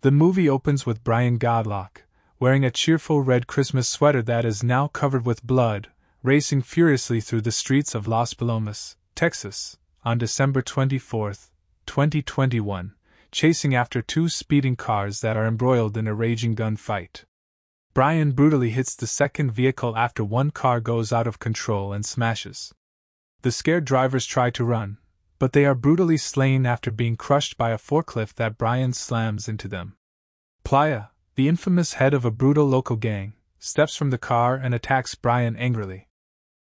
The movie opens with Brian Godlock, wearing a cheerful red Christmas sweater that is now covered with blood, racing furiously through the streets of Las Palomas, Texas, on December 24, 2021, chasing after two speeding cars that are embroiled in a raging gunfight. Brian brutally hits the second vehicle after one car goes out of control and smashes. The scared drivers try to run, but they are brutally slain after being crushed by a forklift that Brian slams into them. Playa, the infamous head of a brutal local gang, steps from the car and attacks Brian angrily.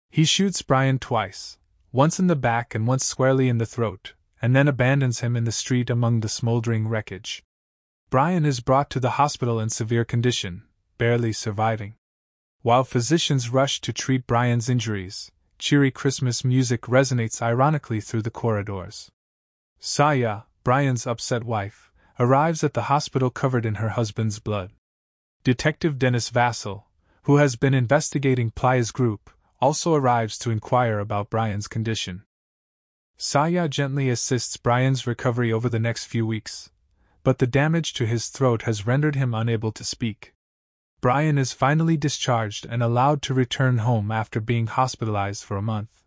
He shoots Brian twice, once in the back and once squarely in the throat, and then abandons him in the street among the smoldering wreckage. Brian is brought to the hospital in severe condition, barely surviving. While physicians rush to treat Brian's injuries, cheery Christmas music resonates ironically through the corridors. Saya, Brian's upset wife, arrives at the hospital covered in her husband's blood. Detective Dennis Vassell, who has been investigating Playa's group, also arrives to inquire about Brian's condition. Saya gently assists Brian's recovery over the next few weeks, but the damage to his throat has rendered him unable to speak. Brian is finally discharged and allowed to return home after being hospitalized for a month.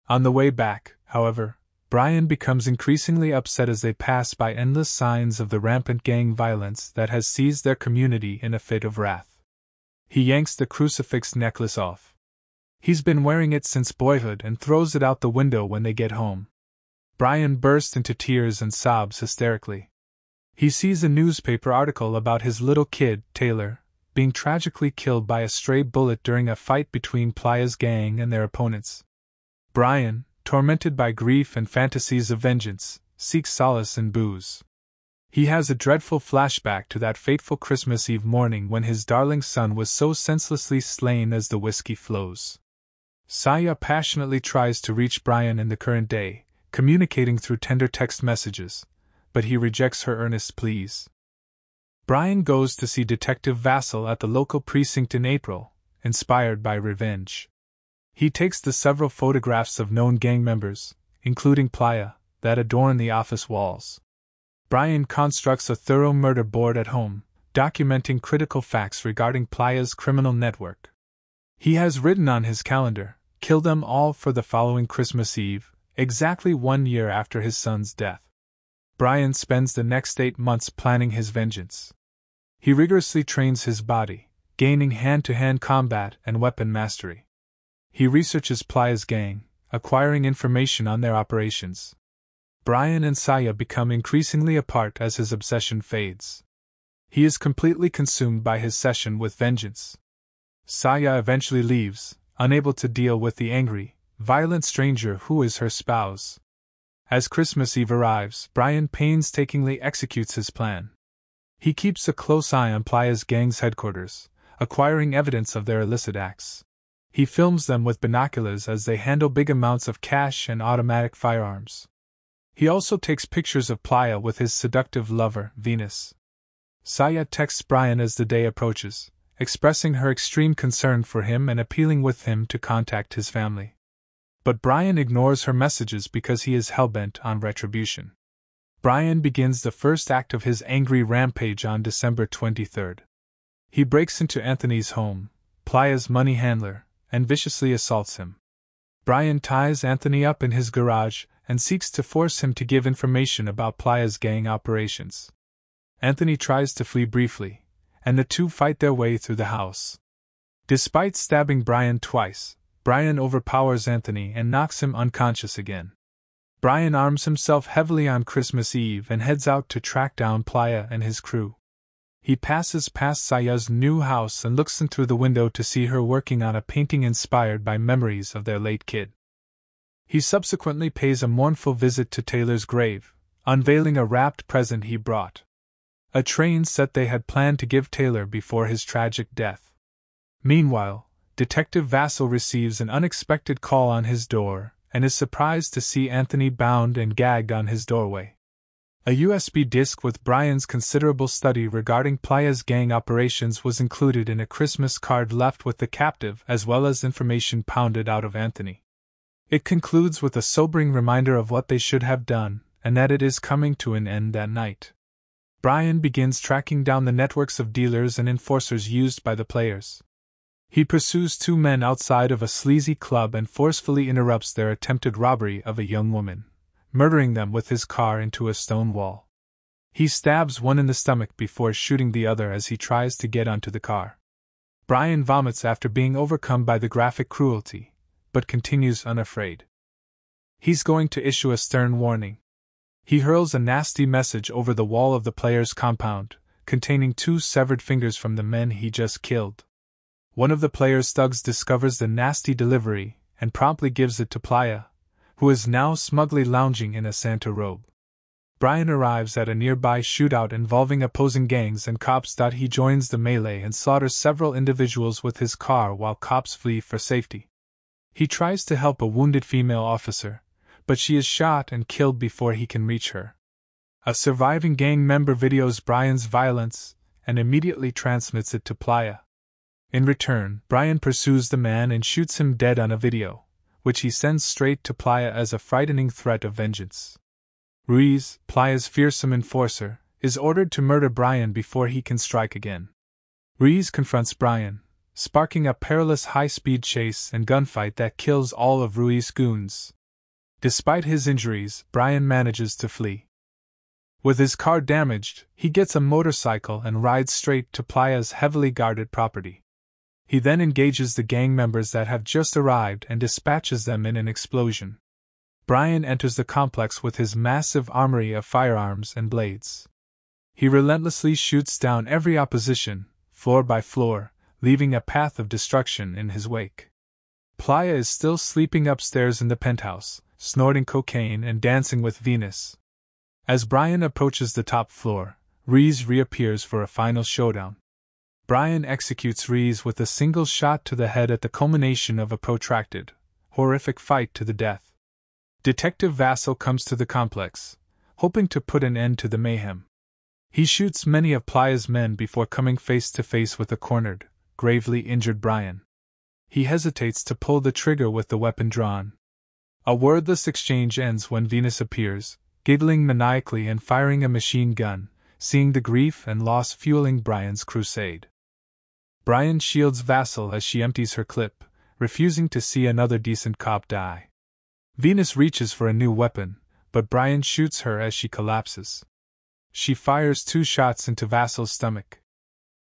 On the way back, however, Brian becomes increasingly upset as they pass by endless signs of the rampant gang violence that has seized their community in a fit of wrath. He yanks the crucifix necklace off. He's been wearing it since boyhood and throws it out the window when they get home. Brian bursts into tears and sobs hysterically. He sees a newspaper article about his little kid, Taylor, being tragically killed by a stray bullet during a fight between Playa's gang and their opponents. Brian, tormented by grief and fantasies of vengeance, seeks solace in booze. He has a dreadful flashback to that fateful Christmas Eve morning when his darling son was so senselessly slain as the whiskey flows. Saya passionately tries to reach Brian in the current day, communicating through tender text messages, but he rejects her earnest pleas. Brian goes to see Detective Vassell at the local precinct in April, inspired by revenge. He takes the several photographs of known gang members, including Playa, that adorn the office walls. Brian constructs a thorough murder board at home, documenting critical facts regarding Playa's criminal network. He has written on his calendar, "Kill them all for the following Christmas Eve," exactly 1 year after his son's death. Brian spends the next 8 months planning his vengeance. He rigorously trains his body, gaining hand-to-hand combat and weapon mastery. He researches Playa's gang, acquiring information on their operations. Brian and Saya become increasingly apart as his obsession fades. He is completely consumed by his session with vengeance. Saya eventually leaves, unable to deal with the angry, violent stranger who is her spouse. As Christmas Eve arrives, Brian painstakingly executes his plan. He keeps a close eye on Playa's gang's headquarters, acquiring evidence of their illicit acts. He films them with binoculars as they handle big amounts of cash and automatic firearms. He also takes pictures of Playa with his seductive lover, Venus. Saya texts Brian as the day approaches, expressing her extreme concern for him and appealing with him to contact his family. But Brian ignores her messages because he is hellbent on retribution. Brian begins the first act of his angry rampage on December 23rd. He breaks into Anthony's home, Playa's money handler, and viciously assaults him. Brian ties Anthony up in his garage and seeks to force him to give information about Playa's gang operations. Anthony tries to flee briefly, and the two fight their way through the house. Despite stabbing Brian twice, Brian overpowers Anthony and knocks him unconscious again. Brian arms himself heavily on Christmas Eve and heads out to track down Playa and his crew. He passes past Saya's new house and looks in through the window to see her working on a painting inspired by memories of their late kid. He subsequently pays a mournful visit to Taylor's grave, unveiling a wrapped present he brought. A train set they had planned to give Taylor before his tragic death. Meanwhile, Detective Vassell receives an unexpected call on his door and is surprised to see Anthony bound and gagged on his doorway. A USB disk with Brian's considerable study regarding Playa's gang operations was included in a Christmas card left with the captive, as well as information pounded out of Anthony. It concludes with a sobering reminder of what they should have done, and that it is coming to an end that night. Brian begins tracking down the networks of dealers and enforcers used by the players. He pursues two men outside of a sleazy club and forcefully interrupts their attempted robbery of a young woman, murdering them with his car into a stone wall. He stabs one in the stomach before shooting the other as he tries to get onto the car. Brian vomits after being overcome by the graphic cruelty, but continues unafraid. He's going to issue a stern warning. He hurls a nasty message over the wall of the player's compound, containing two severed fingers from the men he just killed. One of the player's thugs discovers the nasty delivery and promptly gives it to Playa, who is now smugly lounging in a Santa robe. Brian arrives at a nearby shootout involving opposing gangs and cops. He joins the melee and slaughters several individuals with his car while cops flee for safety. He tries to help a wounded female officer, but she is shot and killed before he can reach her. A surviving gang member videos Brian's violence and immediately transmits it to Playa. In return, Brian pursues the man and shoots him dead on a video, which he sends straight to Playa as a frightening threat of vengeance. Ruiz, Playa's fearsome enforcer, is ordered to murder Brian before he can strike again. Ruiz confronts Brian, sparking a perilous high-speed chase and gunfight that kills all of Ruiz's goons. Despite his injuries, Brian manages to flee. With his car damaged, he gets a motorcycle and rides straight to Playa's heavily guarded property. He then engages the gang members that have just arrived and dispatches them in an explosion. Brian enters the complex with his massive armory of firearms and blades. He relentlessly shoots down every opposition, floor by floor, leaving a path of destruction in his wake. Playa is still sleeping upstairs in the penthouse, snorting cocaine and dancing with Venus. As Brian approaches the top floor, Ruiz reappears for a final showdown. Brian executes Ruiz with a single shot to the head at the culmination of a protracted, horrific fight to the death. Detective Vassal comes to the complex, hoping to put an end to the mayhem. He shoots many of Playa's men before coming face to face with a cornered, gravely injured Brian. He hesitates to pull the trigger with the weapon drawn. A wordless exchange ends when Venus appears, giggling maniacally and firing a machine gun, seeing the grief and loss fueling Brian's crusade. Brian shields Vassal as she empties her clip, refusing to see another decent cop die. Venus reaches for a new weapon, but Brian shoots her as she collapses. She fires 2 shots into Vassal's stomach.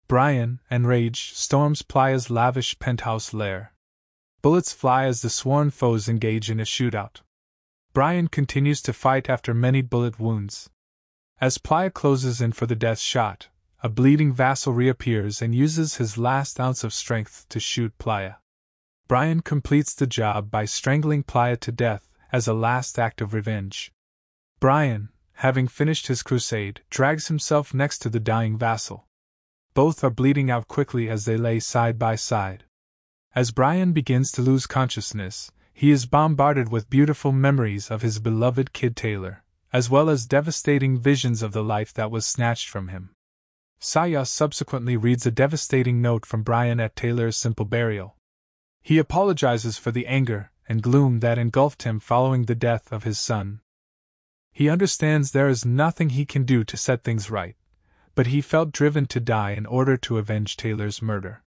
Brian, enraged, storms Playa's lavish penthouse lair. Bullets fly as the sworn foes engage in a shootout. Brian continues to fight after many bullet wounds. As Playa closes in for the death shot, a bleeding Vassal reappears and uses his last ounce of strength to shoot Playa. Brian completes the job by strangling Playa to death as a last act of revenge. Brian, having finished his crusade, drags himself next to the dying Vassal. Both are bleeding out quickly as they lay side by side. As Brian begins to lose consciousness, he is bombarded with beautiful memories of his beloved kid Taylor, as well as devastating visions of the life that was snatched from him. Saya subsequently reads a devastating note from Brian at Taylor's simple burial. He apologizes for the anger and gloom that engulfed him following the death of his son. He understands there is nothing he can do to set things right, but he felt driven to die in order to avenge Taylor's murder.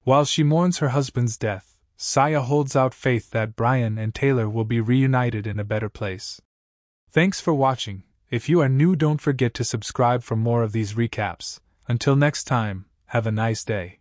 While she mourns her husband's death, Saya holds out faith that Brian and Taylor will be reunited in a better place. Thanks for watching. If you are new, don't forget to subscribe for more of these recaps. Until next time, have a nice day.